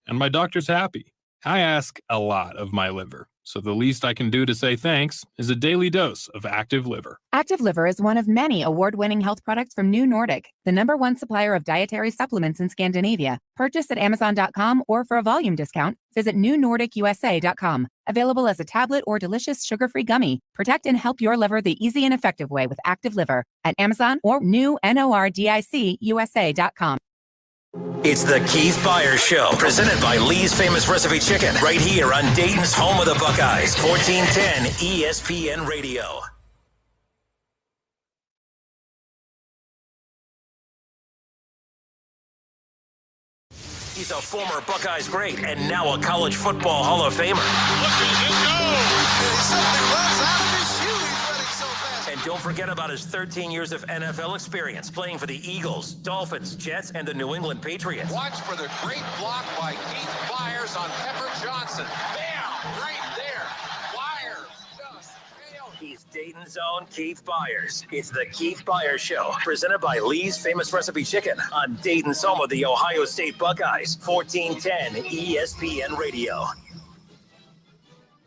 and my doctor's happy. I ask a lot of my liver, so the least I can do to say thanks is a daily dose of Active Liver. Active Liver is one of many award-winning health products from New Nordic, the #1 supplier of dietary supplements in Scandinavia. Purchased at Amazon.com or for a volume discount, visit newnordicusa.com. Available as a tablet or delicious sugar-free gummy. Protect and help your liver the easy and effective way with Active Liver at Amazon or newnordicusa.com. It's the Keith Byars Show, presented by Lee's Famous Recipe Chicken, right here on Dayton's home of the Buckeyes, 1410 ESPN Radio. He's a former Buckeyes great and now a college football Hall of Famer. Look at him go! He simply runs out of his shoe. He's running so fast. And don't forget about his 13 years of NFL experience playing for the Eagles, Dolphins, Jets, and the New England Patriots. Watch for the great block by Keith Byars on Pepper Johnson. Bam! Right there. Byars just nailed it. He's Dayton's own Keith Byars. It's the Keith Byars Show, presented by Lee's Famous Recipe Chicken on Dayton's home of the Ohio State Buckeyes, 1410 ESPN Radio.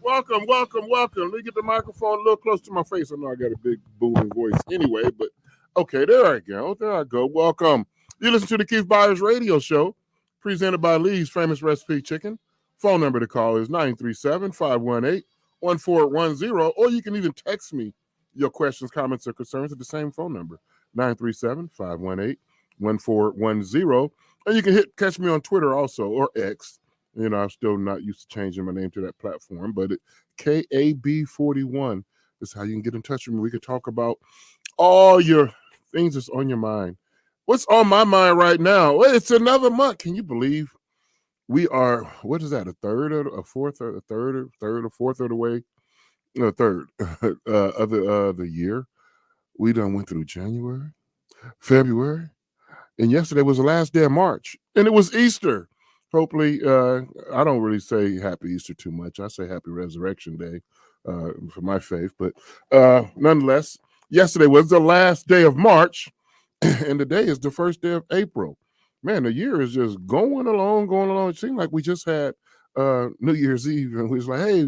Welcome. Let me get the microphone a little close to my face. I know I got a big booming voice anyway, but okay, there I go. Welcome. You listen to the Keith Byars Radio Show, presented by Lee's Famous Recipe Chicken. Phone number to call is 937-518-1410, or you can even text me your questions, comments, or concerns at the same phone number, 937-518-1410. And you can catch me on Twitter also, or X. You know, I'm still not used to changing my name to that platform, but KAB41 is how you can get in touch with me. We can talk about all your things that's on your mind. What's on my mind right now? Well, it's another month. Can you believe we are, what is that, a third or a fourth or a third or fourth of the way? No, third of the year. We done went through January, February, and yesterday was the last day of March, and it was Easter. Hopefully, I don't really say Happy Easter too much. I say Happy Resurrection Day for my faith. But nonetheless, yesterday was the last day of March, and today is the first day of April. Man, the year is just going along. It seemed like we just had New Year's Eve, and we was like, hey,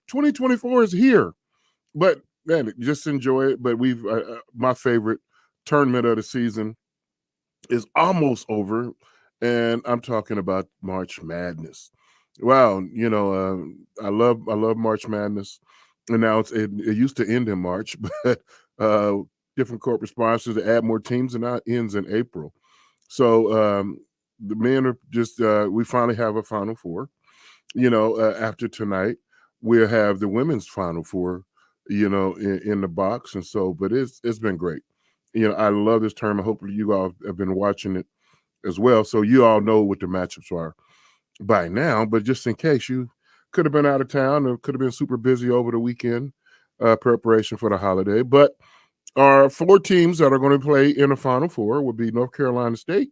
2024 is here. But, man, just enjoy it. But we've my favorite tournament of the season is almost over. And I'm talking about March Madness. Wow, you know, I love March Madness, and now it used to end in March, but different corporate sponsors to add more teams, and now it ends in April. So the men are just we finally have a Final Four. You know, after tonight, we'll have the women's Final Four. You know, in the box, and so, but it's been great. You know, I love this tournament. Hopefully, you all have been watching it as well, so you all know what the matchups are by now. But just in case you could have been out of town or could have been super busy over the weekend, preparation for the holiday. But our 4 teams that are going to play in the Final Four will be North Carolina State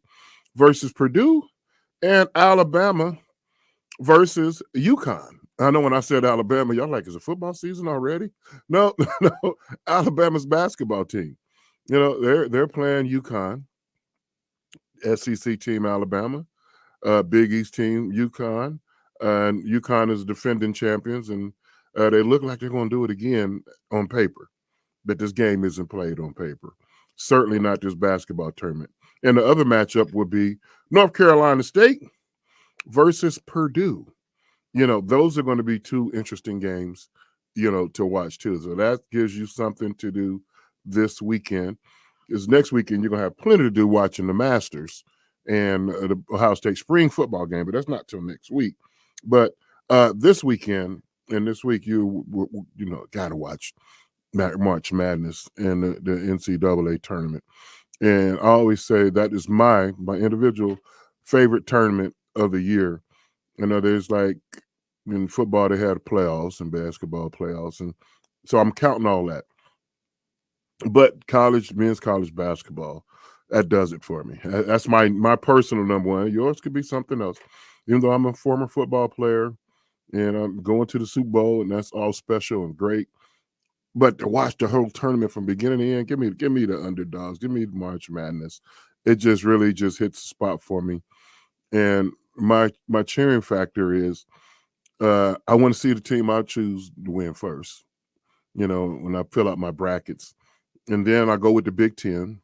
versus Purdue and Alabama versus UConn. I know when I said Alabama, y'all like, is it football season already? No, Alabama's basketball team. You know, they're playing UConn. SEC team Alabama, Big East team UConn, and UConn is defending champions, and they look like they're going to do it again on paper, but this game isn't played on paper. Certainly not this basketball tournament. And the other matchup would be North Carolina State versus Purdue. You know, those are going to be 2 interesting games, you know, to watch too. So that gives you something to do this weekend. Is next weekend you're going to have plenty to do watching the Masters and the Ohio State spring football game, but that's not till next week. But this weekend and this week, you know, got to watch March Madness and the NCAA tournament. And I always say that is my individual favorite tournament of the year. You know, there's like in football, they had playoffs and basketball playoffs. And so I'm counting all that. But men's college basketball, that does it for me. That's my personal number one. Yours could be something else. Even though I'm a former football player and I'm going to the Super Bowl, and that's all special and great. But to watch the whole tournament from beginning to end, give me the underdogs, give me the March Madness. It just really just hits the spot for me. And my cheering factor is I want to see the team I choose to win first. When I fill out my brackets, and then I go with the Big Ten,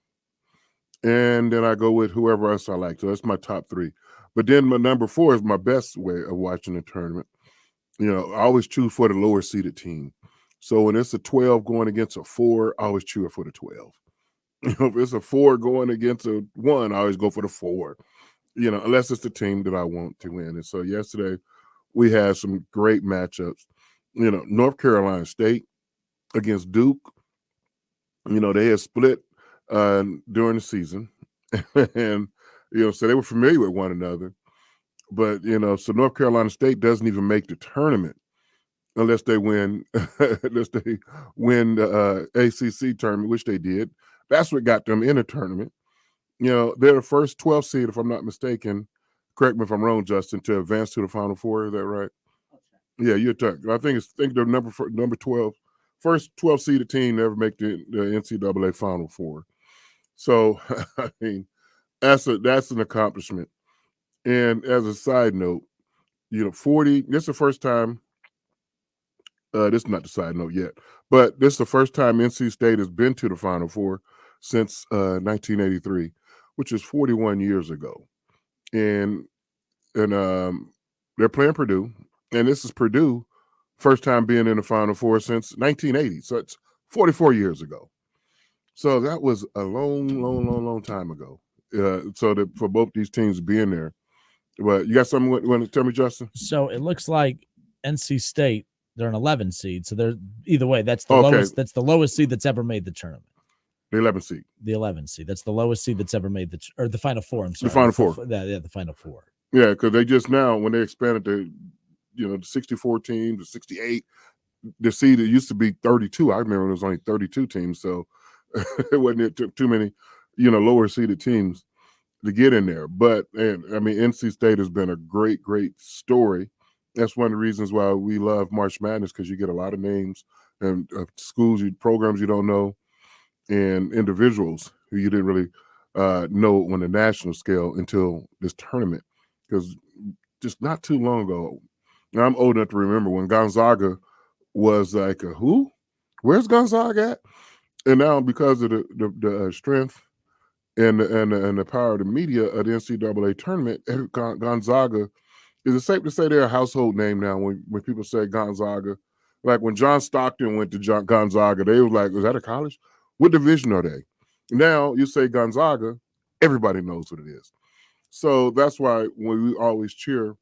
and then I go with whoever else I like. So that's my top three. But then my number four is my best way of watching the tournament. I always choose for the lower seeded team. So when it's a 12 going against a 4, I always cheer for the 12. If it's a 4 going against a 1, I always go for the 4. Unless it's the team that I want to win. And so yesterday we had some great matchups. North Carolina State against Duke. They had split during the season, and so they were familiar with one another. But so North Carolina State doesn't even make the tournament unless they win the ACC tournament, which they did. That's what got them in the tournament. They're the first 12 seed, if I'm not mistaken. Correct me if I'm wrong, Justin, to advance to the Final Four. Is that right? Yeah, you're talking. I think they're number 12. First 12 seeded team to ever make the NCAA Final Four. So I mean, that's an accomplishment. And as a side note, 40. This is the first time. This is not the side note yet, but this is the first time NC State has been to the Final Four since 1983, which is 41 years ago. And they're playing Purdue, and this is Purdue first time being in the Final Four since 1980. So it's 44 years ago. So that was a long time ago. So that for both these teams being there. But you got something you want to tell me, Justin? So it looks like NC State, they're an 11 seed. So they're either way, that's the lowest. That's the lowest seed that's ever made the tournament. The 11 seed. The 11 seed. That's the lowest seed that's ever made the Final Four. I'm sorry. The Final Four. Yeah, the Final Four. Yeah, because they just now, when they expanded to, the 64 teams, the 68, the seed, it used to be 32. I remember it was only 32 teams. So it wasn't too many, lower seeded teams to get in there. But, NC State has been a great story. That's one of the reasons why we love March Madness, because you get a lot of names and schools, programs you don't know, and individuals who you didn't really know on the national scale until this tournament. Because just not too long ago, now I'm old enough to remember when Gonzaga was like, who? Where's Gonzaga at? And now because of the strength and the power of the media of the NCAA tournament, Gonzaga, is it safe to say they're a household name now when people say Gonzaga? Like when John Stockton went to Gonzaga, they was like, was that a college? What division are they? Now you say Gonzaga, everybody knows what it is. So that's why when we always cheer,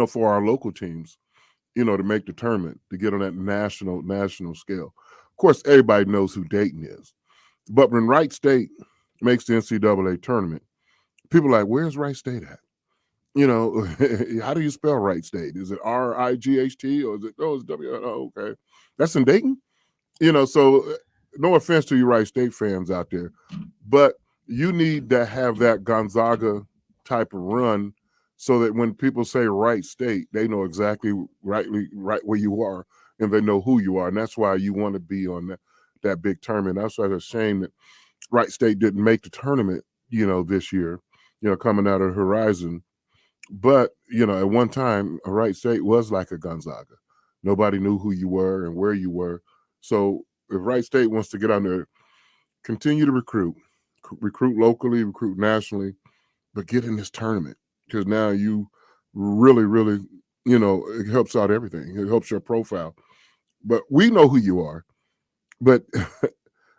for our local teams, to make the tournament, to get on that national scale. Of course, everybody knows who Dayton is. But when Wright State makes the NCAA tournament, people are like, where's Wright State at? How do you spell Wright State? Is it R-I-G-H-T or is it, it's W? Oh, okay. That's in Dayton? So no offense to you Wright State fans out there, but you need to have that Gonzaga type of run so that when people say Wright State, they know exactly right where you are and they know who you are. And that's why you want to be on that big tournament. That's why it's a shame that Wright State didn't make the tournament, this year, coming out of Horizon. But, at one time, Wright State was like a Gonzaga. Nobody knew who you were and where you were. So if Wright State wants to get on there, continue to recruit locally, recruit nationally, but get in this tournament because now you really, it helps out everything. It helps your profile. But we know who you are. But,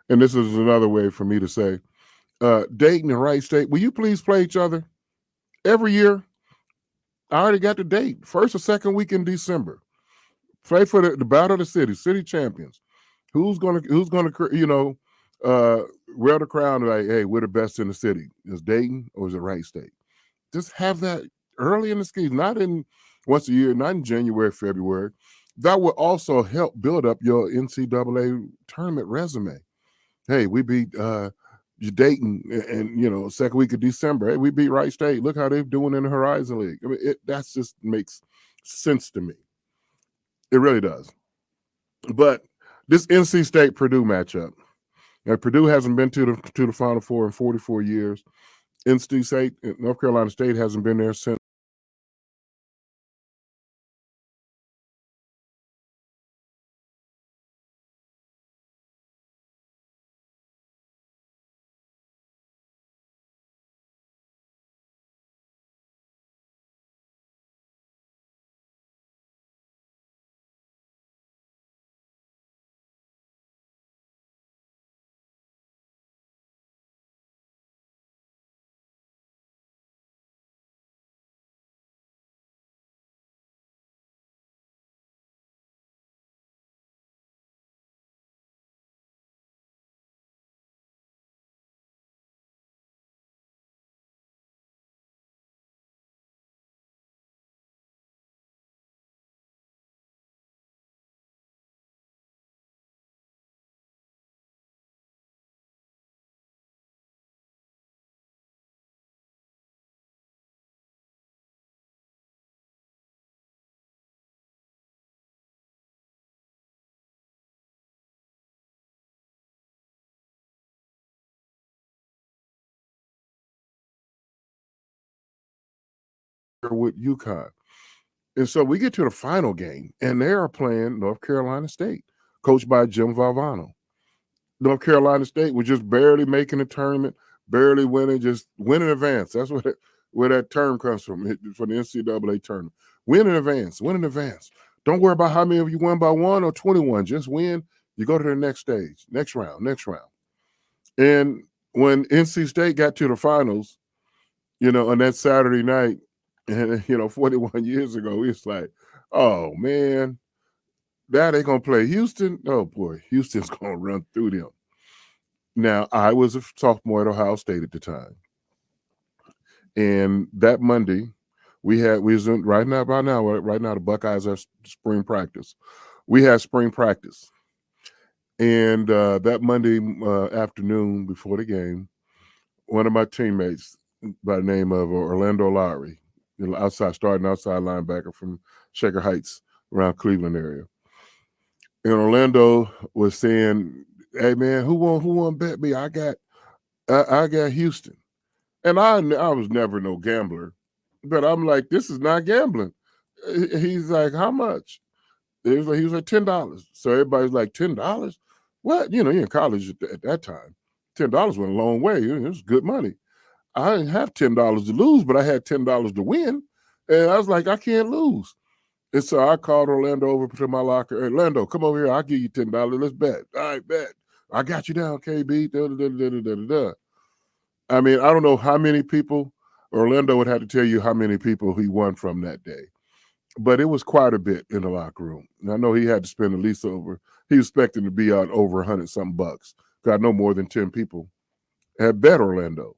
and this is another way for me to say, Dayton and Wright State, will you please play each other every year? I already got the date. First or second week in December. Play for the Battle of the City champions. Who's gonna wear the crown like, hey, we're the best in the city. Is Dayton or is it Wright State? Just have that early in the season, not in once a year, not in January, February. That will also help build up your NCAA tournament resume. Hey, we beat Dayton and second week of December. Hey, we beat Wright State. Look how they're doing in the Horizon League. I mean, that just makes sense to me. It really does. But this NC State Purdue matchup, Purdue hasn't been to the Final Four in 44 years. NC State, North Carolina State hasn't been there since with UConn. And so we get to the final game, and they are playing North Carolina State, coached by Jim Valvano. North Carolina State was just barely making the tournament, barely winning, just win in advance. That's where that term comes from the NCAA tournament. Win in advance, win in advance. Don't worry about how many of you won by 1 or 21. Just win. You go to the next stage, next round. And when NC State got to the finals, on that Saturday night, and 41 years ago, it's like, oh man, now they're gonna play Houston. Oh boy, Houston's gonna run through them. Now, I was a sophomore at Ohio State at the time, and that Monday, right now the Buckeyes are spring practice. We had spring practice, and that Monday afternoon before the game, one of my teammates by the name of Orlando Lowry, starting outside linebacker from Shaker Heights around Cleveland area. And Orlando was saying, "Hey man, who won bet me? I got Houston." And I was never no gambler, but I'm like, this is not gambling. He's like, how much? He was like $10. So everybody's like, $10? What? You're in college at that time. $10 went a long way. It was good money. I didn't have $10 to lose, but I had $10 to win. And I was like, I can't lose. And so I called Orlando over to my locker. Hey, Orlando, come over here. I'll give you $10. Let's bet. All right, bet. I got you down, KB. I mean, I don't know how many people. Orlando would have to tell you how many people he won from that day. But it was quite a bit in the locker room. And I know he had to spend at least he was expecting to be out over 100-something bucks. Because I know more than 10 people had bet Orlando.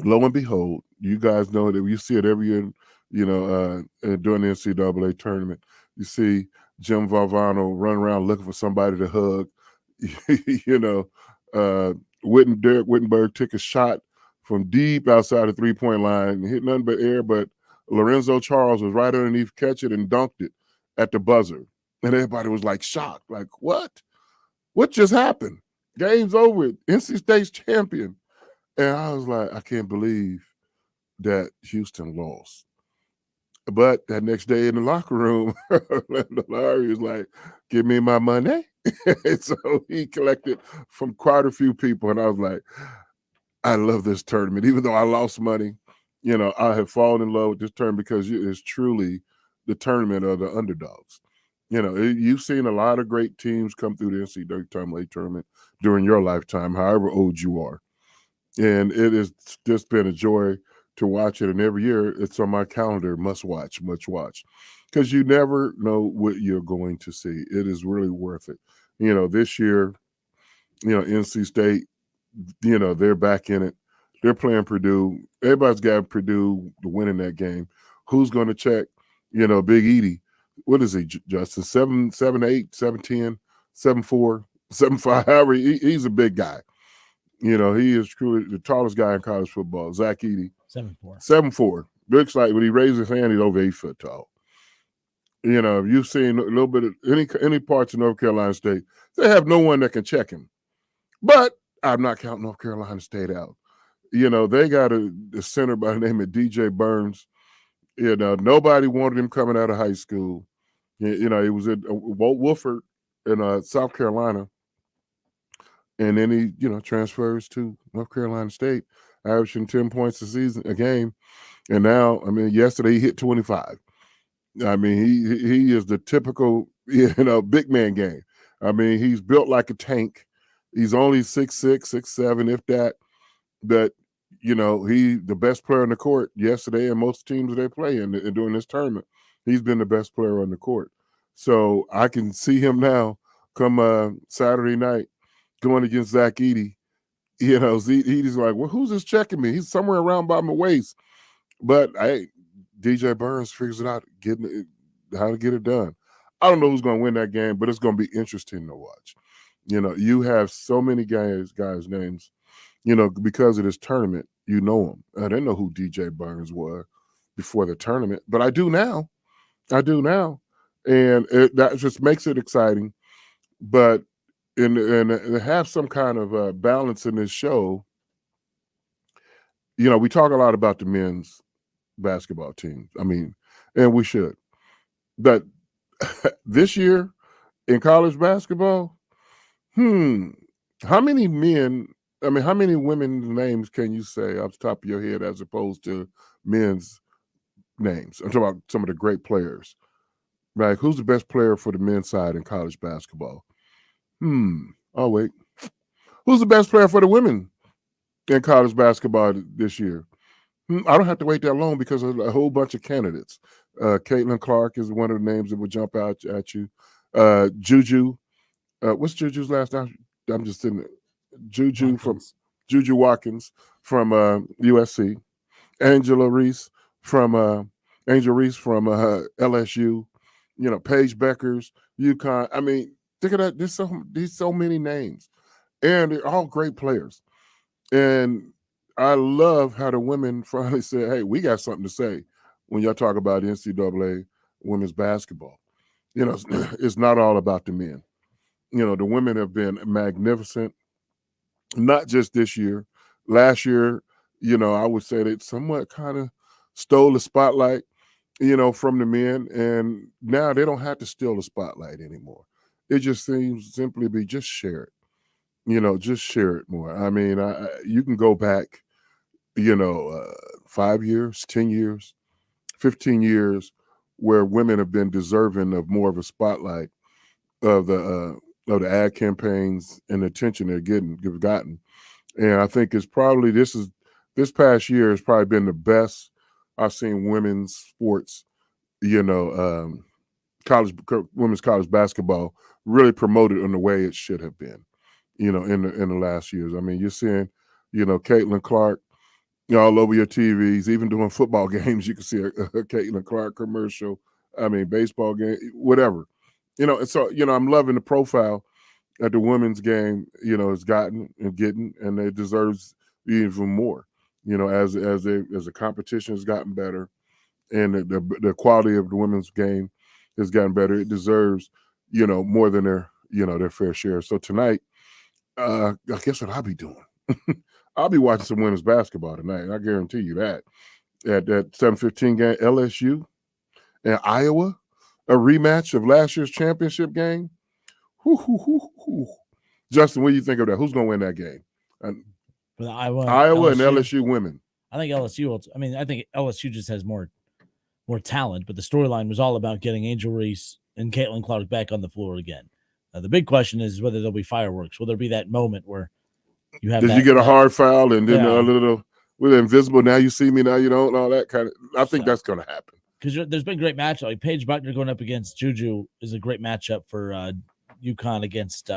Lo and behold, you guys know that you see it every year, during the NCAA tournament. You see Jim Valvano run around looking for somebody to hug. Derek Wittenberg took a shot from deep outside the three-point line and hit nothing but air, but Lorenzo Charles was right underneath, catch it, and dunked it at the buzzer. And everybody was like shocked, like, what? What just happened? Game's over. NC State's champion. And I was like, I can't believe that Houston lost. But that next day in the locker room, Orlando Larry was like, give me my money. And so he collected from quite a few people. And I was like, I love this tournament. Even though I lost money, I have fallen in love with this tournament because it's truly the tournament of the underdogs. You've seen a lot of great teams come through the NCAA tournament during your lifetime, however old you are. And it has just been a joy to watch it. And every year it's on my calendar, must watch, because you never know what you're going to see. It is really worth it. This year, NC State, they're back in it. They're playing Purdue. Everybody's got Purdue to win in that game. Who's going to check? Big Edie. What is he, Justin? 7'8", 7'10", 7'4", 7'5". However, he's a big guy. He is truly the tallest guy in college football. Zach Edey. 7'4". 7'4". Looks like when he raises his hand, he's over 8 foot tall. You've seen a little bit of any parts of North Carolina State, they have no one that can check him. But I'm not counting North Carolina State out. They got a center by the name of DJ Burns. Nobody wanted him coming out of high school. He was at Walt Woodford in South Carolina. And then he, transfers to North Carolina State, averaging 10 points a game. And now, yesterday he hit 25. He is the typical, big man game. He's built like a tank. He's only 6'6", 6'7", if that. But, he the best player on the court yesterday, and most teams they play in during this tournament. He's been the best player on the court. So I can see him now come Saturday night going against Zach Edey. Edey's like, well, who's this checking me? He's somewhere around by my waist. But hey, DJ Burns figures it out, how to get it done. I don't know who's going to win that game, but it's going to be interesting to watch. You have so many guys' names, because of this tournament, them. I didn't know who DJ Burns was before the tournament, but I do now. And that just makes it exciting. But and have some kind of balance in this show. We talk a lot about the men's basketball teams. I mean, and we should. But this year in college basketball, how many men? I mean, how many women's names can you say off the top of your head as opposed to men's names? I'm talking about some of the great players. Right? Who's the best player for the men's side in college basketball? Oh wait. Who's the best player for the women in college basketball this year? I don't have to wait that long because of a whole bunch of candidates. Caitlin Clark is one of the names that would jump out at you. Juju. What's Juju's last name? I'm just in Juju Watkins. Juju Watkins from USC. Angel Reese from LSU. You know, Paige Beckers, UConn. I mean, think of that. There's so many names, and they're all great players. And I love how the women finally said, "Hey, we got something to say when y'all talk about NCAA women's basketball." You know, it's not all about the men. You know, the women have been magnificent, not just this year. Last year, you know, I would say they somewhat kind of stole the spotlight, you know, from the men, and now they don't have to steal the spotlight anymore. It just seems simply be just share it, you know, just share it more. I mean, you can go back, you know, 5 years, 10 years, 15 years, where women have been deserving of more of a spotlight of the ad campaigns and the attention they've gotten. And I think it's probably this past year has probably been the best I've seen women's sports, you know, women's college basketball really promoted in the way it should have been, you know, in the last years. I mean, you're seeing, you know, Caitlin Clark, you know, all over your TVs, even doing football games, you can see a Caitlin Clark commercial. I mean, baseball game, whatever, you know. And so, you know, I'm loving the profile that the women's game, you know, has gotten and getting, and it deserves even more. You know, as the competition has gotten better, and the quality of the women's game has gotten better, it deserves, you know, more than their fair share. So tonight, I guess what I'll be doing, I'll be watching some women's basketball tonight. I guarantee you that. At that 7:15 game, LSU and Iowa, a rematch of last year's championship game. Justin, what do you think of that? Who's going to win that game? For the Iowa and LSU women. I think LSU. I think LSU just has more talent, but the storyline was all about getting Angel Reese and Caitlin Clark back on the floor again. The big question is whether there'll be fireworks. Will there be that moment where you have? Did you get a hard foul and then a little with invisible? Now you see me, now you don't. All that kind of. I think that's going to happen because there's been great matchups. Like Paige Buckner going up against Juju is a great matchup for UConn against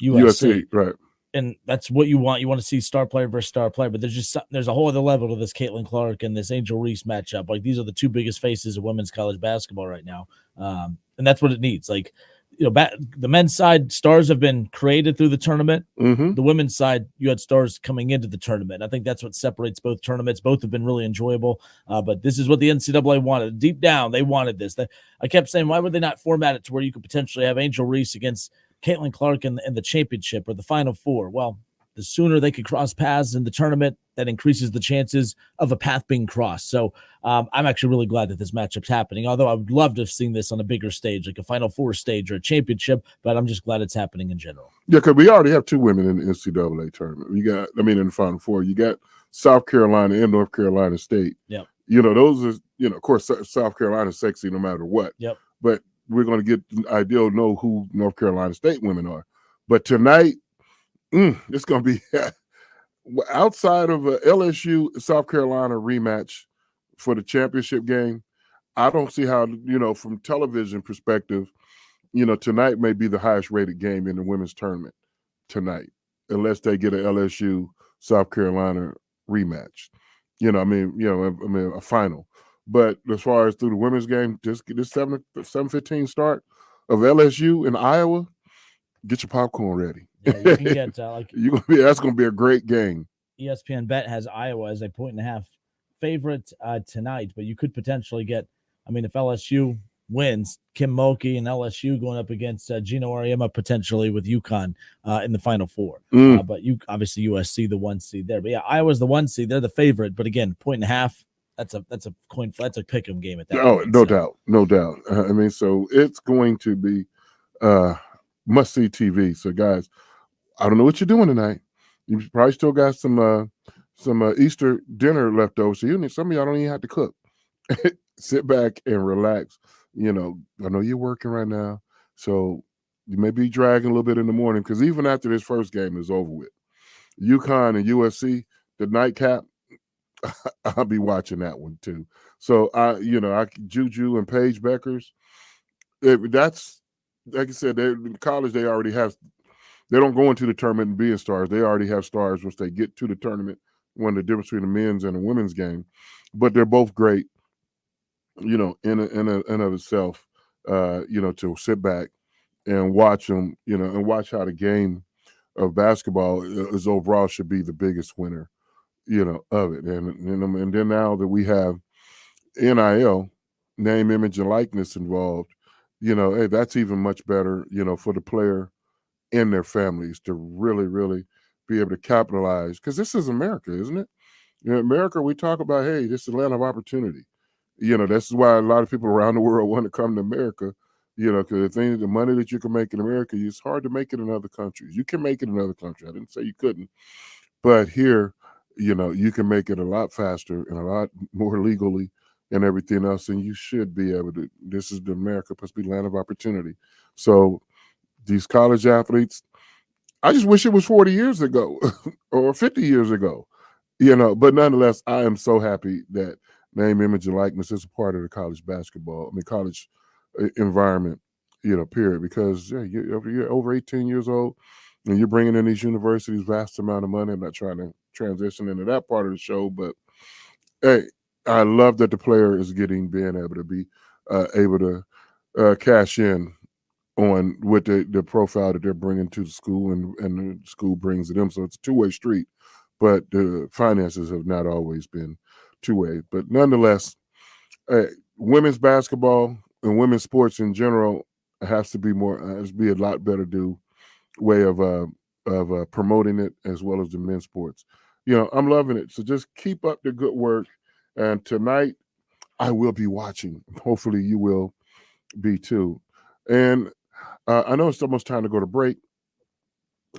USC, right? And that's what you want. You want to see star player versus star player, but there's a whole other level to this Caitlin Clark and this Angel Reese matchup. Like these are the two biggest faces of women's college basketball right now, and that's what it needs. Like, you know, the men's side stars have been created through the tournament. Mm-hmm. The women's side, you had stars coming into the tournament. I think that's what separates both tournaments. Both have been really enjoyable, but this is what the NCAA wanted. Deep down, they wanted this. I kept saying, why would they not format it to where you could potentially have Angel Reese against Caitlin Clark in the championship or the Final Four? Well, the sooner they could cross paths in the tournament, that increases the chances of a path being crossed. So I'm actually really glad that this matchup's happening, although I would love to have seen this on a bigger stage, like a Final Four stage or a championship, but I'm just glad it's happening in general. Yeah, because we already have two women in the NCAA tournament. In the Final Four, you got South Carolina and North Carolina State. Yep. You know, those are, you know, of course, South Carolina's sexy no matter what. Yep. But we're going to get the idea to know who North Carolina State women are. But tonight, it's going to be outside of a LSU South Carolina rematch for the championship game. I don't see how, you know, from television perspective, you know, tonight may be the highest rated game in the women's tournament tonight, unless they get an LSU South Carolina rematch. You know, a final. But as far as through the women's game, just get this 7:15 start of LSU in Iowa. Get your popcorn ready. Yeah, you can get that's gonna be a great game. ESPN Bet has Iowa as a 1.5 favorite tonight, but you could potentially get. I mean, if LSU wins, Kim Mulkey and LSU going up against Gino Auriemma potentially with UConn in the Final Four. But obviously USC the 1 seed there. But yeah, Iowa's the 1 seed. They're the favorite. But again, 1.5. that's a that's a pick 'em game at that Oh, point. no So, doubt, no doubt. I mean, so it's going to be must see TV. So, guys, I don't know what you're doing tonight. You probably still got some Easter dinner left over. So some of y'all don't even have to cook. Sit back and relax. I know you're working right now, so you may be dragging a little bit in the morning because even after this first game is over with, UConn and USC, the nightcap, I'll be watching that one too. So Juju and Paige Beckers, that's like I said, in college they already have. They don't go into the tournament and being stars. They already have stars once they get to the tournament. One the difference between the men's and the women's game, but they're both great. In of itself, to sit back and watch them, and watch how the game of basketball is overall should be the biggest winner, of it. And then now that we have NIL, name, image, and likeness involved, hey, that's even much better, for the player and their families to really, really be able to capitalize. Because this is America, isn't it? America, we talk about, hey, this is a land of opportunity. This is why a lot of people around the world want to come to America, because the money that you can make in America, it's hard to make it in other countries. You can make it in other countries. I didn't say you couldn't. But here, you can make it a lot faster and a lot more legally and everything else. And you should be able to. This is the America supposed to be land of opportunity. So these college athletes, I just wish it was 40 years ago or 50 years ago, but nonetheless, I am so happy that name, image, and likeness is a part of the college college environment, period. Because you're over 18 years old and you're bringing in these universities vast amount of money. I'm not trying to transition into that part of the show, but hey, I love that the player is being able to be able to cash in on with the profile that they're bringing to the school and the school brings to them. So it's a two-way street, but the finances have not always been two-way. But nonetheless, women's basketball and women's sports in general has to be a lot better way of promoting it as well as the men's sports. I'm loving it. So just keep up the good work. And tonight I will be watching. Hopefully you will be too. And I know it's almost time to go to break.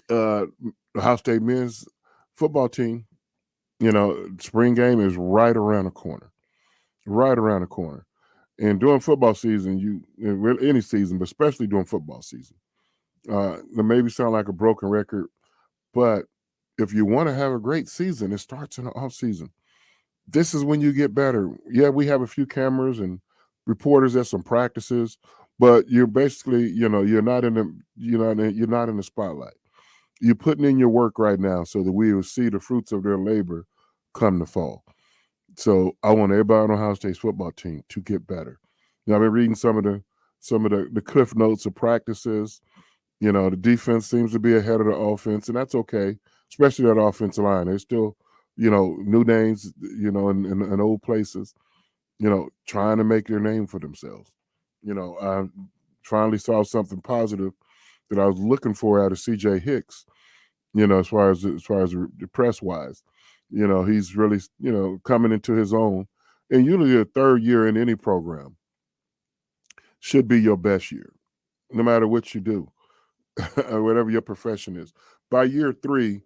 The Ohio State men's football team, spring game is right around the corner. Right around the corner. And during football season, any season, but especially during football season, it maybe sound like a broken record, but if you want to have a great season, it starts in the off season. This is when you get better. Yeah, we have a few cameras and reporters at some practices, but you're basically, you're not in the spotlight. You're putting in your work right now so that we will see the fruits of their labor come the fall. So I want everybody on Ohio State's football team to get better. I've been reading some of the cliff notes of practices. The defense seems to be ahead of the offense, and that's okay, especially that offensive line. They're still, new names, in old places, trying to make their name for themselves. I finally saw something positive that I was looking for out of CJ Hicks, as far as the press wise. He's really, coming into his own. And usually the third year in any program should be your best year, no matter what you do, or whatever your profession is. By year 3,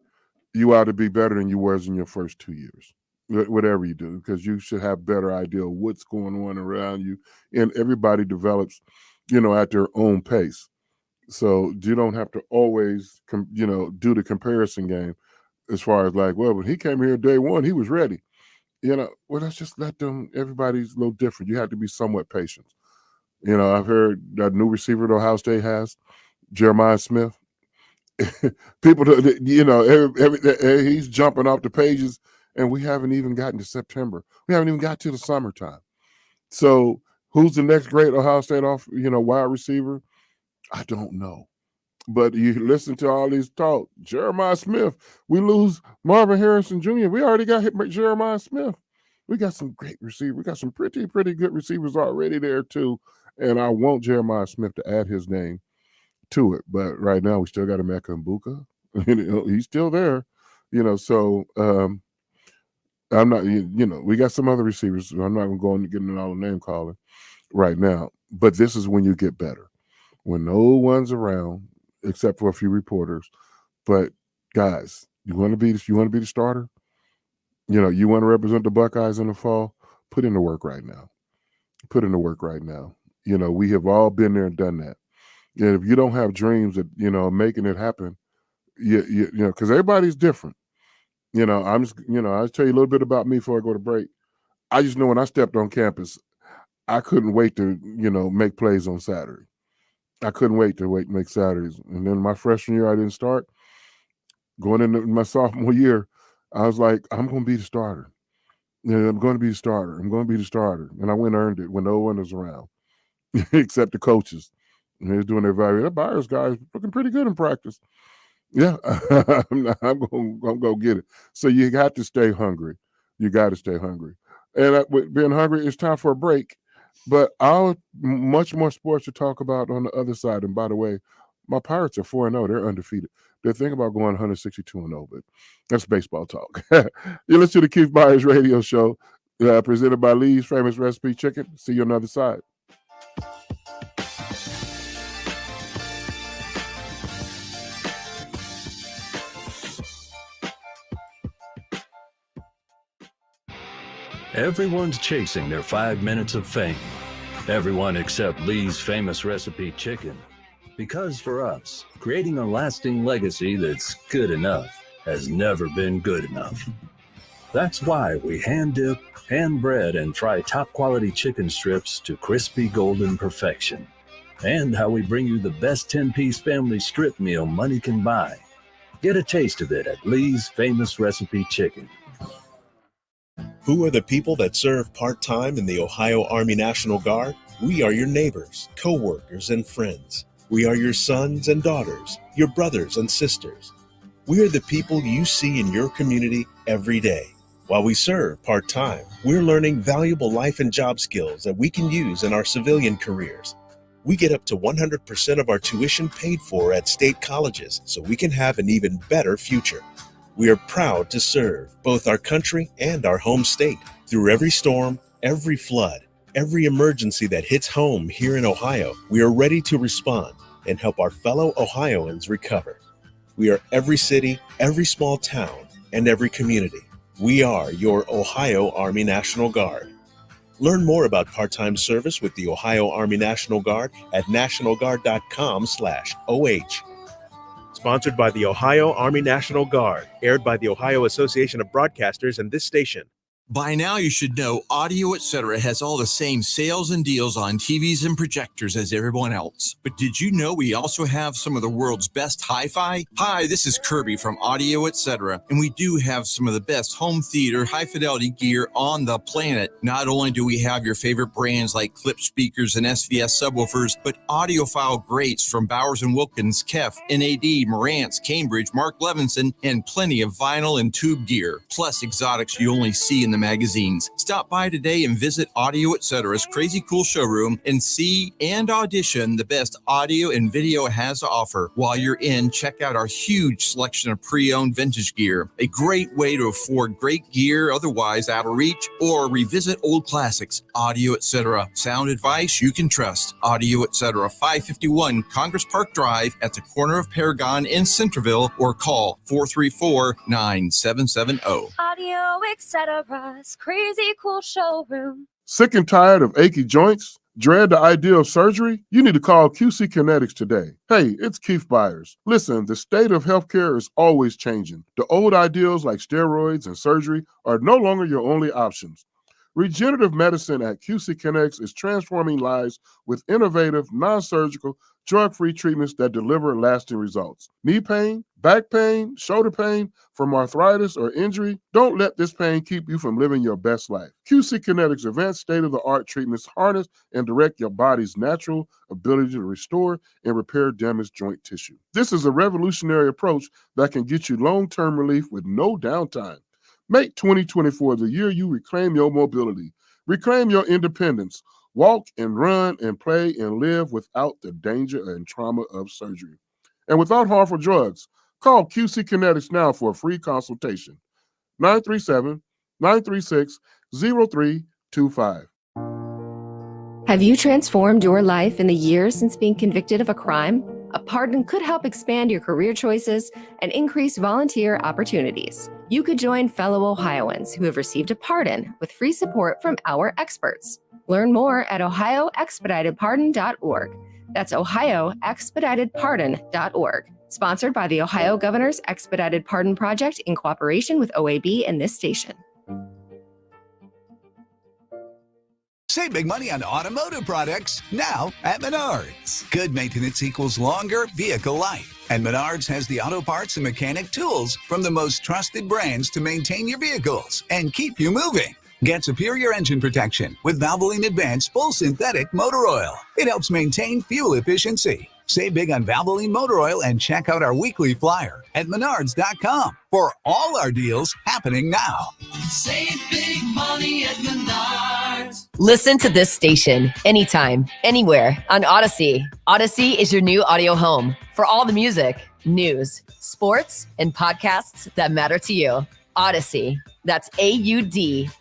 you ought to be better than you was in your first 2 years, whatever you do, because you should have better idea of what's going on around you. And everybody develops, at their own pace. So you don't have to always, do the comparison game as far as like, well, when he came here day 1, he was ready. Well, let's just let them, everybody's a little different. You have to be somewhat patient. I've heard that new receiver that Ohio State has, Jeremiah Smith. People, he's jumping off the pages, and we haven't even gotten to September. We haven't even got to the summertime. So who's the next great Ohio State wide receiver? I don't know. But you listen to all these talk. Jeremiah Smith. We lose Marvin Harrison Jr. We already got hit by Jeremiah Smith. We got some great receivers. We got some pretty good receivers already there too. And I want Jeremiah Smith to add his name to it. But right now we still got Emeka Mbuka. He's still there. So I'm not, we got some other receivers. I'm not going to go into getting all the name calling right now, but this is when you get better, when no one's around except for a few reporters. But guys, you want to be the starter. You want to represent the Buckeyes in the fall. Put in the work right now. Put in the work right now. We have all been there and done that. And if you don't have dreams that making it happen, because everybody's different. I'm just I'll tell you a little bit about me before I go to break. I just know when I stepped on campus, I couldn't wait to make plays on Saturday. I couldn't wait to make Saturdays. And then my freshman year, I didn't start. Going into my sophomore year, I was like, I'm going to be the starter. I'm going to be the starter. I'm going to be the starter. And I went and earned it when no one was around, except the coaches. And they were doing their evaluation. That Byars guy is looking pretty good in practice. Yeah, I'm going to go get it. So you got to stay hungry. You got to stay hungry. And with being hungry, it's time for a break. But much more sports to talk about on the other side. And by the way, my Pirates are 4-0. They're undefeated. They're thinking about going 162-0, but that's baseball talk. You listen to the Keith Byars radio show presented by Lee's Famous Recipe Chicken. See you on the other side. Everyone's chasing their 5 minutes of fame. Everyone except Lee's Famous Recipe Chicken. Because for us, creating a lasting legacy that's good enough has never been good enough. That's why we hand dip, hand bread, and fry top quality chicken strips to crispy golden perfection. And how we bring you the best 10-piece family strip meal money can buy. Get a taste of it at Lee's Famous Recipe Chicken. Who are the people that serve part-time in the Ohio Army National Guard? We are your neighbors, co-workers, and friends. We are your sons and daughters, your brothers and sisters. We are the people you see in your community every day. While we serve part-time, we're learning valuable life and job skills that we can use in our civilian careers. We get up to 100% of our tuition paid for at state colleges so we can have an even better future. We are proud to serve both our country and our home state through every storm, every flood, every emergency that hits home here in Ohio. We are ready to respond and help our fellow Ohioans recover. We are every city, every small town, and every community. We are your Ohio Army National Guard. Learn more about part-time service with the Ohio Army National Guard at nationalguard.com/OH. Sponsored by the Ohio Army National Guard, aired by the Ohio Association of Broadcasters and this station. By now, you should know Audio Etc. has all the same sales and deals on TVs and projectors as everyone else. But did you know we also have some of the world's best hi-fi? Hi, this is Kirby from Audio Etc. And we do have some of the best home theater, high-fidelity gear on the planet. Not only do we have your favorite brands like Clip speakers and SVS subwoofers, but audiophile greats from Bowers & Wilkins, Kef, NAD, Marantz, Cambridge, Mark Levinson, and plenty of vinyl and tube gear. Plus exotics you only see in the magazines. Stop by today and visit Audio Etc.'s crazy cool showroom and see and audition the best audio and video has to offer. While you're in, check out our huge selection of pre-owned vintage gear. A great way to afford great gear otherwise out of reach, or revisit old classics. Audio Etc. Sound advice you can trust. Audio Etc. 551 Congress Park Drive at the corner of Paragon in Centerville, or call 434-9770. Audio Etc. Crazy cool showroom. Sick and tired of achy joints? Dread the idea of surgery? You need to call QC Kinetics today. Hey, it's Keith Byars. Listen, the state of healthcare is always changing. The old ideals like steroids and surgery are no longer your only options. Regenerative medicine at QC Kinetics is transforming lives with innovative, non-surgical, drug-free treatments that deliver lasting results. Knee pain, back pain, shoulder pain from arthritis or injury? Don't let this pain keep you from living your best life. QC Kinetics advanced state-of-the-art treatments harness and direct your body's natural ability to restore and repair damaged joint tissue. This is a revolutionary approach that can get you long-term relief with no downtime. Make 2024 the year you reclaim your mobility, reclaim your independence, walk and run and play and live without the danger and trauma of surgery. And without harmful drugs, call QC Kinetics now for a free consultation. 937 936-0325. Have you transformed your life in the years since being convicted of a crime? A pardon could help expand your career choices and increase volunteer opportunities. You could join fellow Ohioans who have received a pardon with free support from our experts. Learn more at ohioexpeditedpardon.org. That's ohioexpeditedpardon.org. Sponsored by the Ohio Governor's Expedited Pardon Project in cooperation with OAB and this station. Save big money on automotive products now at Menards. Good maintenance equals longer vehicle life. And Menards has the auto parts and mechanic tools from the most trusted brands to maintain your vehicles and keep you moving. Get superior engine protection with Valvoline Advanced Full Synthetic Motor Oil. It helps maintain fuel efficiency. Save big on Valvoline Motor Oil and check out our weekly flyer at menards.com for all our deals happening now. Save big money at Menards. Listen to this station anytime, anywhere on Odyssey. Odyssey is your new audio home for all the music, news, sports, and podcasts that matter to you. Odyssey. That's AUDACY.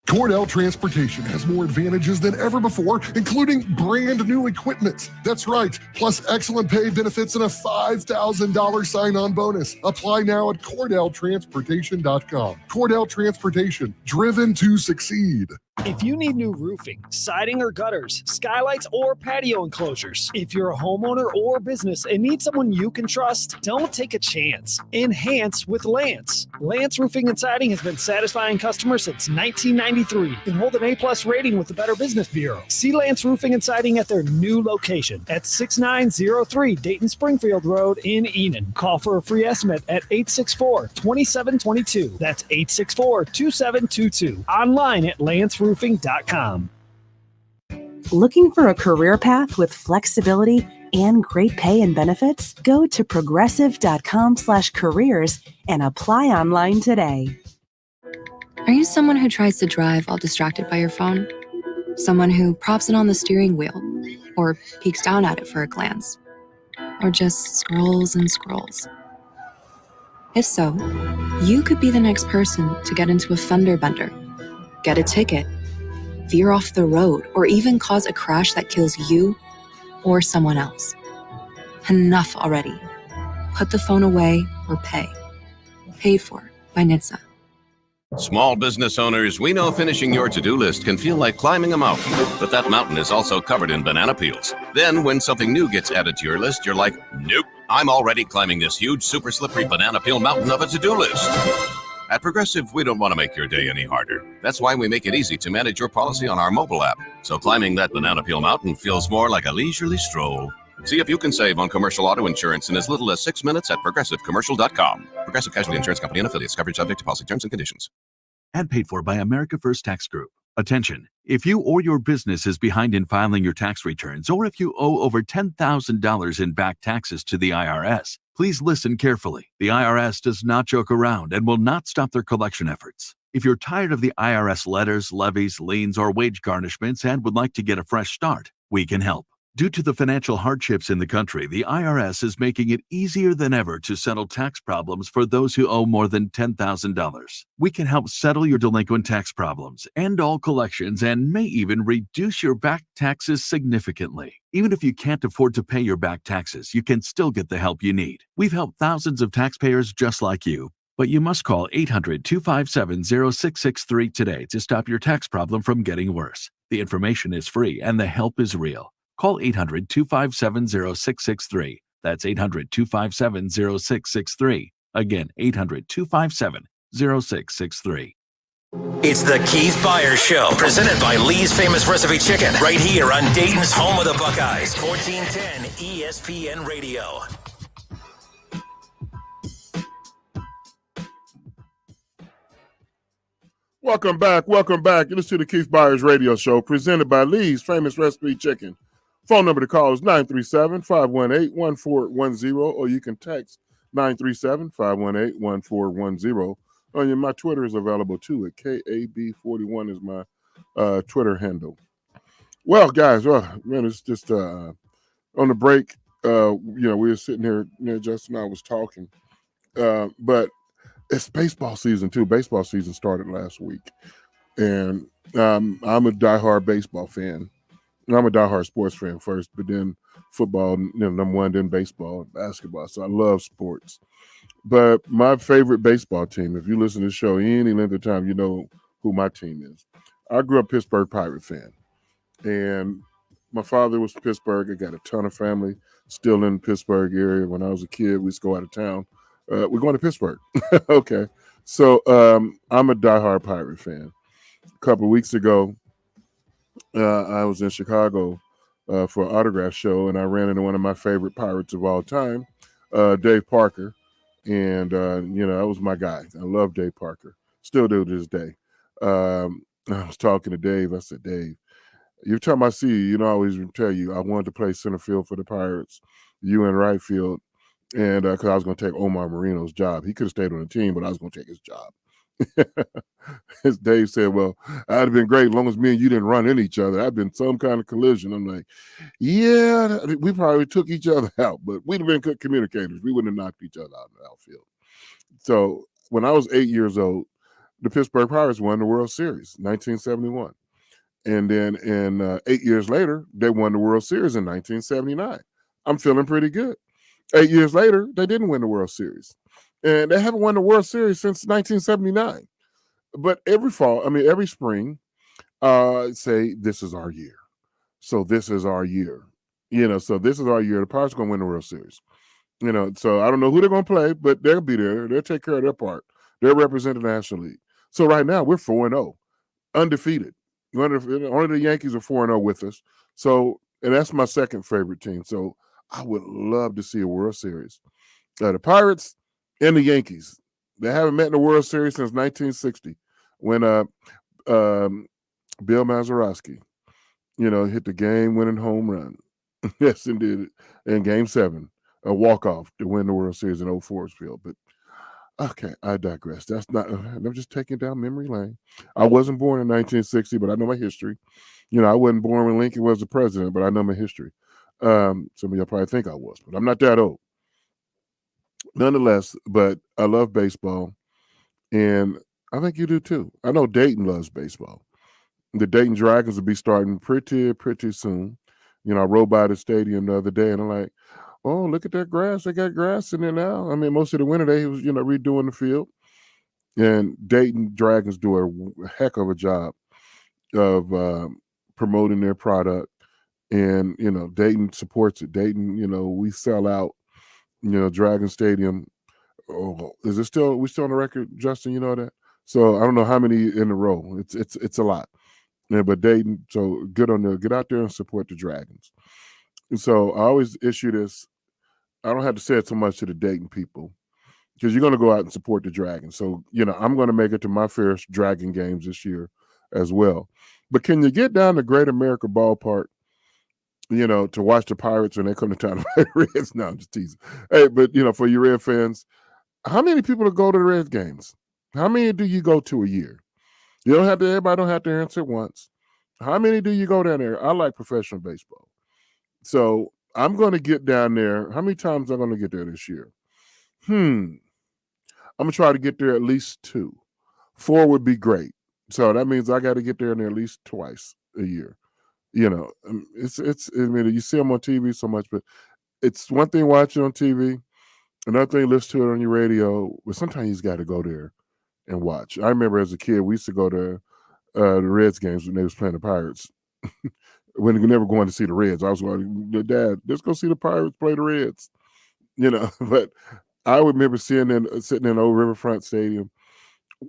Cordell Transportation has more advantages than ever before, including brand new equipment. That's right, plus excellent pay, benefits, and a $5,000 sign-on bonus. Apply now at CordellTransportation.com. Cordell Transportation, driven to succeed. If you need new roofing, siding or gutters, skylights or patio enclosures, if you're a homeowner or business and need someone you can trust, don't take a chance. Enhance with Lance. Lance Roofing and Siding has been satisfying customers since 1993 and hold an A+ rating with the Better Business Bureau. See Lance Roofing and Siding at their new location at 6903 Dayton Springfield Road in Enon. Call for a free estimate at 864-2722. That's 864-2722. Online at lanceroofing.com. Looking for a career path with flexibility and great pay and benefits? Go to progressive.com/careers and apply online today. Are you someone who tries to drive while distracted by your phone? Someone who props it on the steering wheel or peeks down at it for a glance? Or just scrolls and scrolls? If so, you could be the next person to get into a fender bender, get a ticket, veer off the road, or even cause a crash that kills you or someone else. Enough already. Put the phone away or pay. Paid for by NHTSA. Small business owners, we know finishing your to-do list can feel like climbing a mountain, but that mountain is also covered in banana peels. Then when something new gets added to your list, you're like, nope, I'm already climbing this huge, super slippery banana peel mountain of a to-do list. At Progressive, we don't want to make your day any harder. That's why we make it easy to manage your policy on our mobile app. So climbing that banana peel mountain feels more like a leisurely stroll. See if you can save on commercial auto insurance in as little as 6 minutes at progressivecommercial.com. Progressive Casualty Insurance Company and affiliates. Coverage subject to policy terms and conditions. And paid for by America First Tax Group. Attention, if you or your business is behind in filing your tax returns, or if you owe over $10,000 in back taxes to the IRS, please listen carefully. The IRS does not joke around and will not stop their collection efforts. If you're tired of the IRS letters, levies, liens, or wage garnishments and would like to get a fresh start, we can help. Due to the financial hardships in the country, the IRS is making it easier than ever to settle tax problems for those who owe more than $10,000. We can help settle your delinquent tax problems, end all collections, and may even reduce your back taxes significantly. Even if you can't afford to pay your back taxes, you can still get the help you need. We've helped thousands of taxpayers just like you. But you must call 800-257-0663 today to stop your tax problem from getting worse. The information is free and the help is real. Call 800-257-0663. That's 800-257-0663. Again, 800-257-0663. It's the Keith Byars Show, presented by Lee's Famous Recipe Chicken, right here on Dayton's home of the Buckeyes, 1410 ESPN Radio. Welcome back. You listen to the Keith Byars Radio Show, presented by Lee's Famous Recipe Chicken. Phone number to call is 937-518-1410, or you can text 937-518-1410. My Twitter is available too at KAB41 is my Twitter handle. Well, guys, it's just on the break. We were sitting here, Justin and I was talking, but It's baseball season too. Baseball season started last week, and I'm a diehard baseball fan. I'm a diehard sports fan first, but then football, number one, then baseball and basketball. So I love sports. But my favorite baseball team, if you listen to the show any length of time, you know who my team is. I grew up Pittsburgh Pirate fan, and my father was Pittsburgh. I got a ton of family still in the Pittsburgh area. When I was a kid, we used to go out of town. We're going to Pittsburgh. Okay. So I'm a diehard Pirate fan. A couple of weeks ago, I was in Chicago for an autograph show, and I ran into one of my favorite Pirates of all time, Dave Parker. And, that was my guy. I love Dave Parker. Still do to this day. I was talking to Dave. I said, Dave, every time I see you, I always tell you I wanted to play center field for the Pirates, you in right field, and because I was going to take Omar Marino's job. He could have stayed on the team, but I was going to take his job. As Dave said, well, I'd have been great as long as me and you didn't run into each other. I'd been some kind of collision. I'm like, yeah, we probably took each other out, but we'd have been good communicators. We wouldn't have knocked each other out in the outfield. So when I was 8 years old, the Pittsburgh Pirates won the World Series, 1971. And then 8 years later, they won the World Series in 1979. I'm feeling pretty good. 8 years later, they didn't win the World Series. And they haven't won the World Series since 1979. But every spring, say, this is our year. So this is our year. So this is our year. The Pirates are going to win the World Series. So I don't know who they're going to play, but they'll be there. They'll take care of their part. They'll represent the National League. So right now, we're 4-0, undefeated. Only the Yankees are 4-0 with us. So, and that's my second favorite team. So I would love to see a World Series. The Pirates and the Yankees, they haven't met in the World Series since 1960 when Bill Mazeroski, hit the game-winning home run. Yes, indeed. In Game 7, a walk-off to win the World Series in Old Forest Field. But okay, I digress. That's not. I'm just taking down memory lane. I wasn't born in 1960, but I know my history. I wasn't born when Lincoln was the president, but I know my history. Some of y'all probably think I was, but I'm not that old. Nonetheless, but I love baseball, and I think you do too. I know Dayton loves baseball. The Dayton Dragons will be starting pretty soon. I rode by the stadium the other day, and I'm like, oh, look at that grass. They got grass in there now. I mean, most of the winter they was, redoing the field. And Dayton Dragons do a heck of a job of promoting their product. And, Dayton supports it. Dayton, we sell out, Dragon Stadium. Oh, is it still, we still on the record, Justin? You know that? So I don't know how many in a row. It's a lot. Yeah, but Dayton, so get out there and support the Dragons. And so I always issue this. I don't have to say it so much to the Dayton people because you're going to go out and support the Dragons. So, I'm going to make it to my first Dragon games this year as well. But can you get down to Great America Ballpark, to watch the Pirates when they come to town to play the Reds? No, I'm just teasing. Hey, but, for you Red fans, how many people go to the Reds games? How many do you go to a year? Everybody don't have to answer once. How many do you go down there? I like professional baseball. So I'm going to get down there. How many times am I going to get there this year? I'm going to try to get there at least 2. 4 would be great. So that means I got to get there at least twice a year. You see them on TV so much, but it's one thing watching on TV, another thing listen to it on your radio, but sometimes you just got to go there and watch. I remember as a kid, we used to go to the Reds games when they was playing the Pirates. When we never going to see the Reds, I was going, Dad, let's go see the Pirates play the Reds. But I remember sitting in Old Riverfront Stadium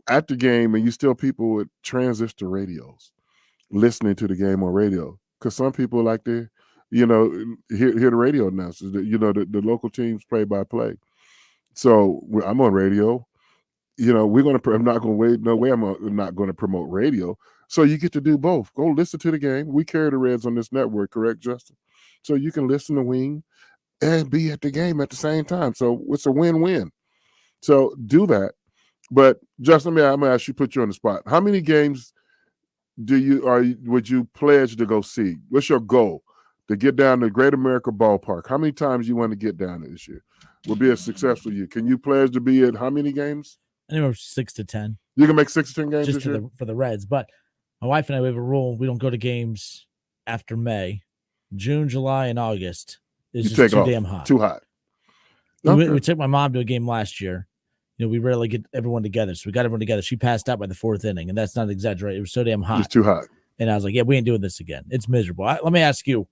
at the game, and you still people with transistor radios listening to the game on radio. Because some people like to, hear the radio announcers, the local teams play by play. So I'm on radio. I'm not going to wait. No way I'm not going to promote radio. So you get to do both. Go listen to the game. We carry the Reds on this network, correct, Justin? So you can listen to Wing and be at the game at the same time. So it's a win-win. So do that. But Justin, I'm going to ask you, put you on the spot. How many games would you pledge to go see? What's your goal? To get down to Great America Ballpark. How many times you want to get down there this year? Will be a successful year. Can you pledge to be at how many games? anywhere 6 to 10. You can make 6 to 10 games just this year? for the Reds. But my wife and I, we have a rule: we don't go to games after May. June, July, and August is just too damn hot. Too hot. We took my mom to a game last year. We rarely get everyone together, so we got everyone together. She passed out by the 4th inning, and that's not exaggerated. It was so damn hot. It's too hot. And I was like, yeah, we ain't doing this again. It's miserable. Let me ask you,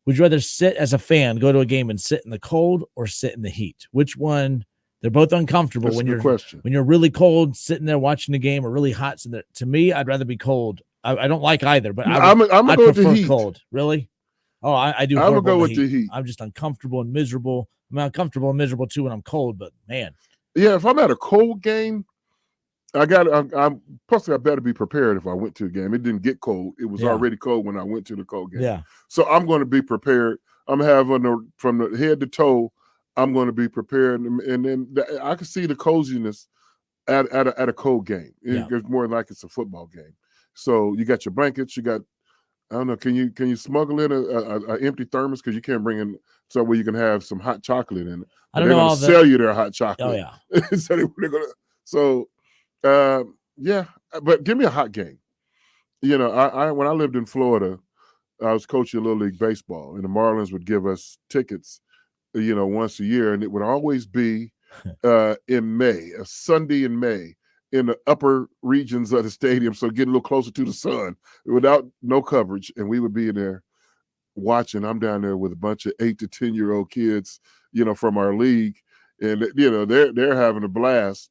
would you rather sit as a fan, go to a game and sit in the cold or sit in the heat? Which one? They're both uncomfortable. That's when a you're good question. When you're really cold, sitting there watching the game, or really hot sitting there. To me, I'd rather be cold. I don't like either, but I'm gonna go with the prefer heat. cold. Really? Oh, I do. I'm gonna horrible go in with the heat. I'm just uncomfortable and miserable. I'm uncomfortable and miserable too when I'm cold. But man, Yeah, if I'm at a cold game, I'm plus I better be prepared if I went to a game. It didn't get cold. It was already cold when I went to the cold game. Yeah. So I'm going to be prepared. I'm having from the head to toe. I'm going to be prepared, and then I can see the coziness at a cold game. It's more like it's a football game. So you got your blankets. You got, I don't know. Can you smuggle in a empty thermos, because you can't bring in somewhere you can have some hot chocolate in it. I don't know. They're going to sell you their hot chocolate. Oh yeah. Yeah, but give me a hot game. I when I lived in Florida, I was coaching Little League Baseball, and the Marlins would give us tickets, once a year, and it would always be in May, a Sunday in May, in the upper regions of the stadium, so getting a little closer to the sun, without no coverage, and we would be in there watching. I'm down there with a bunch of 8 to 10-year-old kids, from our league, and they're having a blast.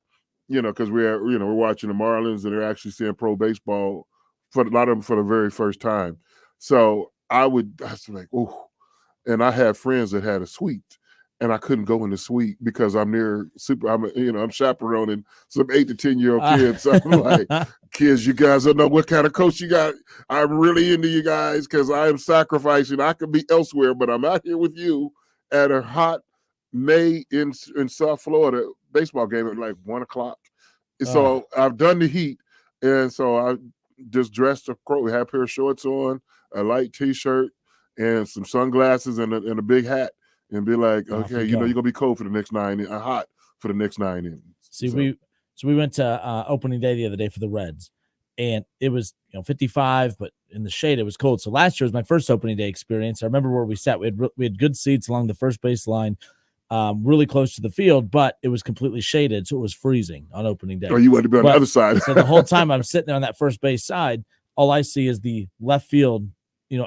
Because we're watching the Marlins, and they're actually seeing pro baseball for a lot of them for the very first time. So I was like, oh, and I had friends that had a suite, and I couldn't go in the suite because I'm I'm chaperoning some 8 to 10-year-old kids. So I'm like, kids, you guys don't know what kind of coach you got. I'm really into you guys because I am sacrificing. I could be elsewhere, but I'm out here with you at a hot May in South Florida baseball game at like 1:00. So I've done the heat, and so I just dressed we had a pair of shorts on, a light T-shirt, and some sunglasses, and a big hat, and be like, okay, you're gonna be cold for the next 9 innings, hot for the next 9 innings. We went to opening day the other day for the Reds, and it was 55, but in the shade it was cold. So last year was my first opening day experience. I remember where we sat. We had good seats along the first base line. Really close to the field, but it was completely shaded, so it was freezing on opening day. Oh, you wanted to be on the other side. So the whole time I'm sitting there on that first base side, all I see is the left field,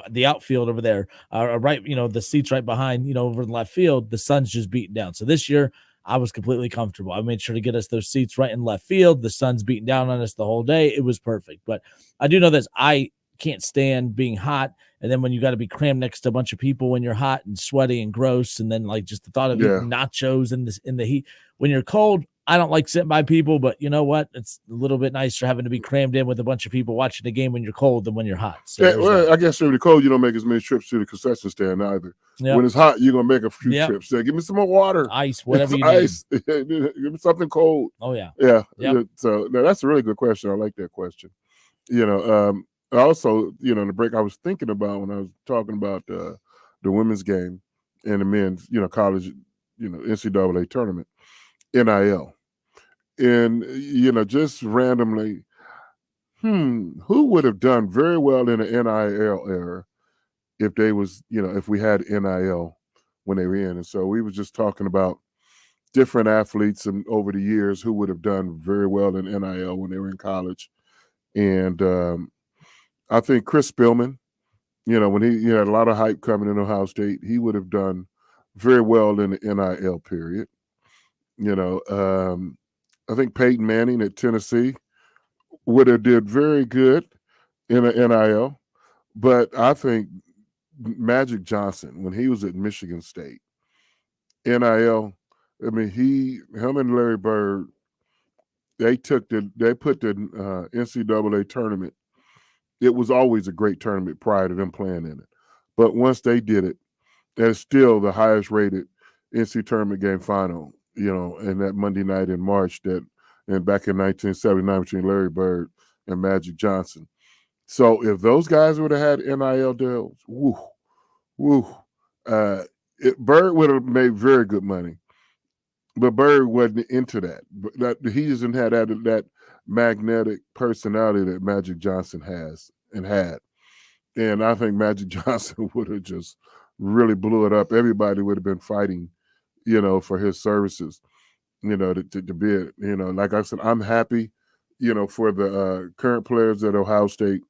the outfield over there, right, the seats right behind, over in left field. The sun's just beating down. So this year I was completely comfortable. I made sure to get us those seats right in left field. The sun's beating down on us the whole day. It was perfect. But I do know this: I can't stand being hot. And then when you got to be crammed next to a bunch of people when you're hot and sweaty and gross, and then like just the thought of eating nachos in the heat. When you're cold, I don't like sitting by people, but you know what? It's a little bit nicer having to be crammed in with a bunch of people watching the game when you're cold than when you're hot. So I guess when you're cold, you don't make as many trips to the concession stand either. Yep. When it's hot, you're gonna make a few trips. Give me some more water, ice, whatever you ice. Give me something cold. Oh yeah, yeah. Yep. So that's a really good question. I like that question. Also, in the break, I was thinking about when I was talking about the women's game and the men's, college, NCAA tournament, NIL, and just randomly, who would have done very well in the NIL era if they was, if we had NIL when they were in? And so we was just talking about different athletes and over the years who would have done very well in NIL when they were in college, and I think Chris Spillman, when he had a lot of hype coming in Ohio State, he would have done very well in the NIL period. I think Peyton Manning at Tennessee would have did very good in the NIL, but I think Magic Johnson, when he was at Michigan State, NIL, I mean, him and Larry Bird, they put the NCAA tournament. It was always a great tournament prior to them playing in it. But once they did it, that's still the highest rated NC tournament game final, and that Monday night in March and back in 1979 between Larry Bird and Magic Johnson. So if those guys would have had NIL deals, Bird would have made very good money. But Bird wasn't into that. He doesn't have that magnetic personality that Magic Johnson has and had. And I think Magic Johnson would have just really blew it up. Everybody would have been fighting, for his services, to be it. Like I said, I'm happy, for the current players at Ohio State.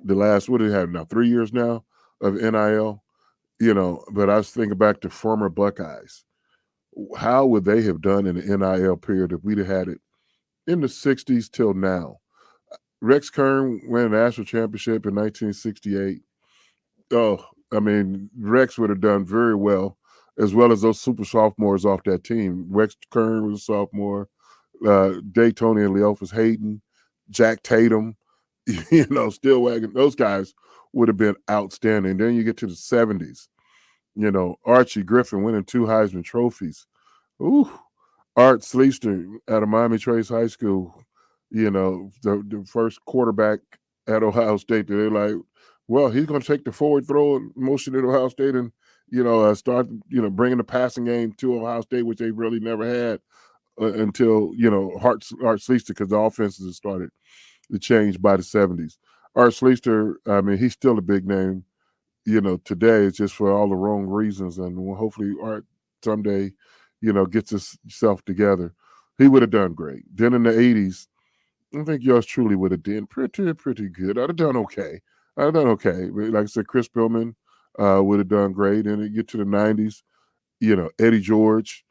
The last, what do they have now? 3 years now of NIL, but I was thinking back to former Buckeyes. How would they have done in the NIL period if we'd have had it in the 60s till now? Rex Kern won a national championship in 1968. Oh, I mean, Rex would have done very well as those super sophomores off that team. Rex Kern was a sophomore. Daytona and Leophis Hayden, Jack Tatum, Stillwagon. Those guys would have been outstanding. Then you get to the 70s. Archie Griffin winning 2 Heisman trophies. Ooh, Art Sleester out of Miami Trace High School, the first quarterback at Ohio State. They're like, well, he's going to take the forward throw motion at Ohio State and, start, bringing the passing game to Ohio State, which they really never had until, Art Sleester, because the offenses had started to change by the 70s. Art Sleester, I mean, he's still a big name. Today it's just for all the wrong reasons, and hopefully Art someday, gets himself together. He would have done great. Then in the 80s, I think yours truly would have done pretty good. I'd have done okay. But like I said, Chris Pillman would have done great. And you get to the 90s, Eddie George,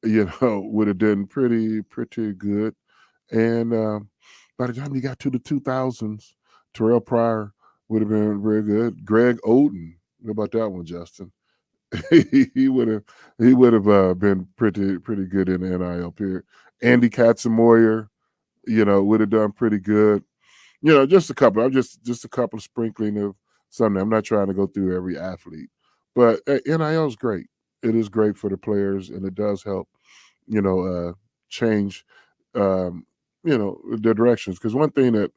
would have done pretty good. And by the time you got to the 2000s, Terrell Pryor would have been very good. Greg Oden, what about that one, Justin? he would have been pretty good in the NIL period. Andy Katzenmoyer, would have done pretty good. Just a couple. I'm just a couple of sprinkling of something. I'm not trying to go through every athlete, but NIL is great. It is great for the players, and it does help, change, their directions. Because one thing that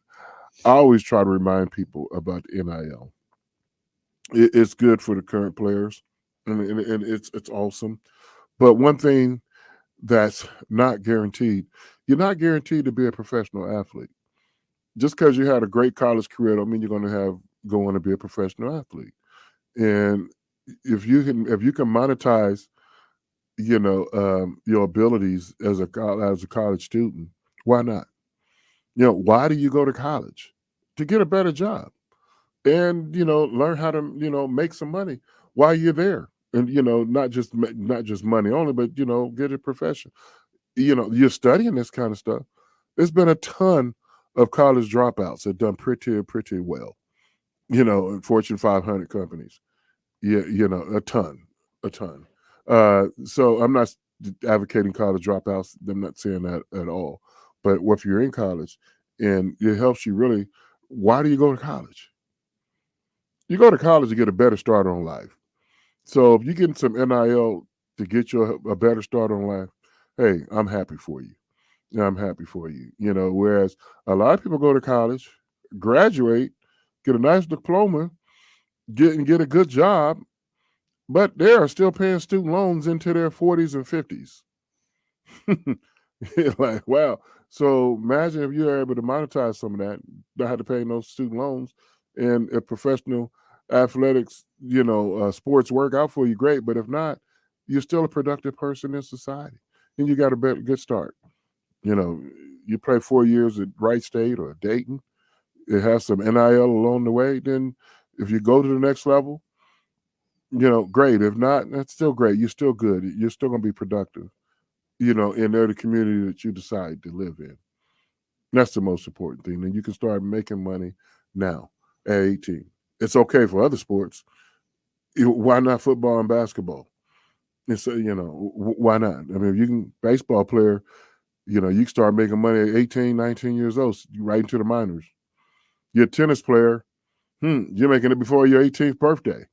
I always try to remind people about NIL, it's good for the current players, and it's awesome. But one thing that's not guaranteed, you're not guaranteed to be a professional athlete. Just because you had a great college career don't mean you're going to go on to be a professional athlete. And if you can monetize, your abilities as a college student, why not? Why do you go to college? To get a better job and, learn how to, make some money while you're there. And, not just money only, but, get a profession. You're studying this kind of stuff. There's been a ton of college dropouts that done pretty well, in Fortune 500 companies. Yeah, a ton. So I'm not advocating college dropouts. I'm not saying that at all. But if you're in college and it helps you really, why do you go to college? You go to college to get a better start on life. So if you're getting some NIL to get you a better start on life, hey, I'm happy for you. I'm happy for you. Whereas a lot of people go to college, graduate, get a nice diploma, get a good job, but they are still paying student loans into their 40s and 50s. Like, wow. So imagine if you are able to monetize some of that, not have to pay those student loans, and if professional athletics, sports work out for you, great. But if not, you're still a productive person in society, and you got a good start. You play 4 years at Wright State or Dayton. It has some NIL along the way. Then if you go to the next level, great. If not, that's still great. You're still good. You're still going to be productive, in the community that you decide to live in. That's the most important thing. And you can start making money now at 18. It's okay for other sports. Why not football and basketball? It's, why not? I mean, if you can, baseball player, you can start making money at 18, 19 years old, right into the minors. You're a tennis player, you're making it before your 18th birthday.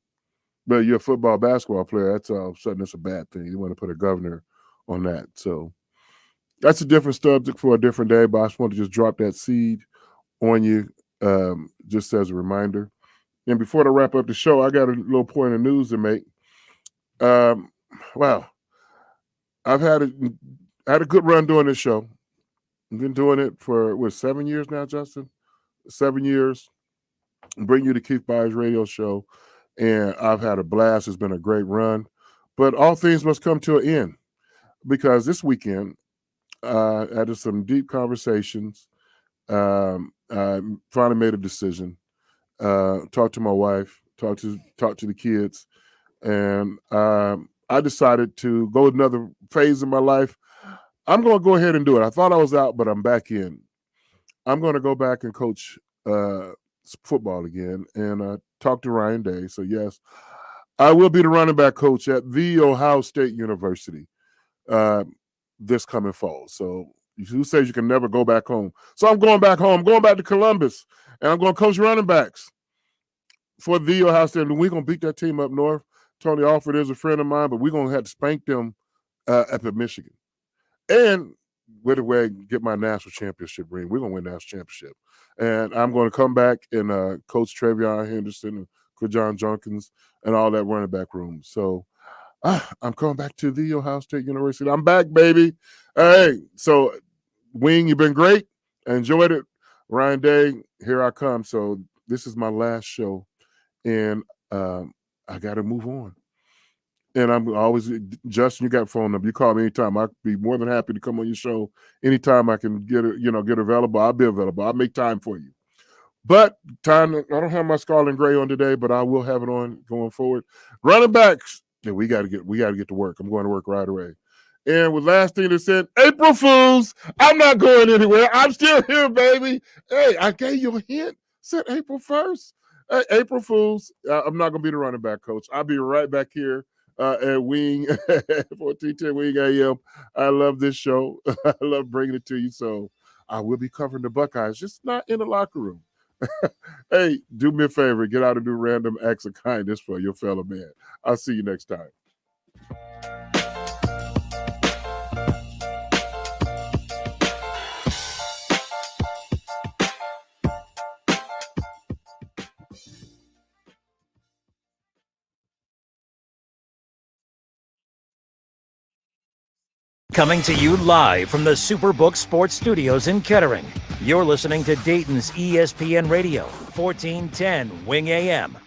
But you're a football, basketball player, that's all of a sudden that's a bad thing. You want to put a governor on that. So that's a different subject for a different day, but I just want to just drop that seed on you just as a reminder. And before I wrap up the show, I got a little point of news to make. Wow. I've had a good run doing this show. I've been doing it for 7 years now, Justin. 7 years. Bring you the Keith Byars radio show, and I've had a blast. It's been a great run, but all things must come to an end because this weekend, after some deep conversations, I finally made a decision. Talked to my wife, talked to the kids, and I decided to go another phase in my life. I'm going to go ahead and do it. I thought I was out, but I'm back in. I'm going to go back and coach football again, and talk to Ryan Day. So yes, I will be the running back coach at The Ohio State University this coming fall. So who says you can never go back home? So I'm going back home. I'm going back to Columbus, and I'm going to coach running backs for The Ohio State. And we're going to beat that team up north. Tony Alford is a friend of mine, but we're going to have to spank them up at Michigan. And with the way get my national championship ring, we're going to win national championship. And I'm going to come back and coach Travion Henderson and John Jenkins and all that running back room. So I'm coming back to The Ohio State University. I'm back, baby. Hey, so Wing, you've been great. I enjoyed it. Ryan Day, here I come. So this is my last show, and I got to move on. And I'm always, Justin, you got a phone number. You call me anytime. I'd be more than happy to come on your show anytime I can get available. I'll be available. I'll make time for you. But I don't have my Scarlet Gray on today, but I will have it on going forward. Running backs, yeah, we got to get to work. I'm going to work right away. And with last thing that said, April Fools, I'm not going anywhere. I'm still here, baby. Hey, I gave you a hint. Said April 1st. Hey, April Fools, I'm not going to be the running back coach. I'll be right back here at Wing 1410 Wing AM. I love this show. I love bringing it to you. So I will be covering the Buckeyes, just not in the locker room. Hey, do me a favor. Get out and do random acts of kindness for your fellow man. I'll see you next time. Coming to you live from the Superbook Sports Studios in Kettering. You're listening to Dayton's ESPN Radio, 1410 Wing AM.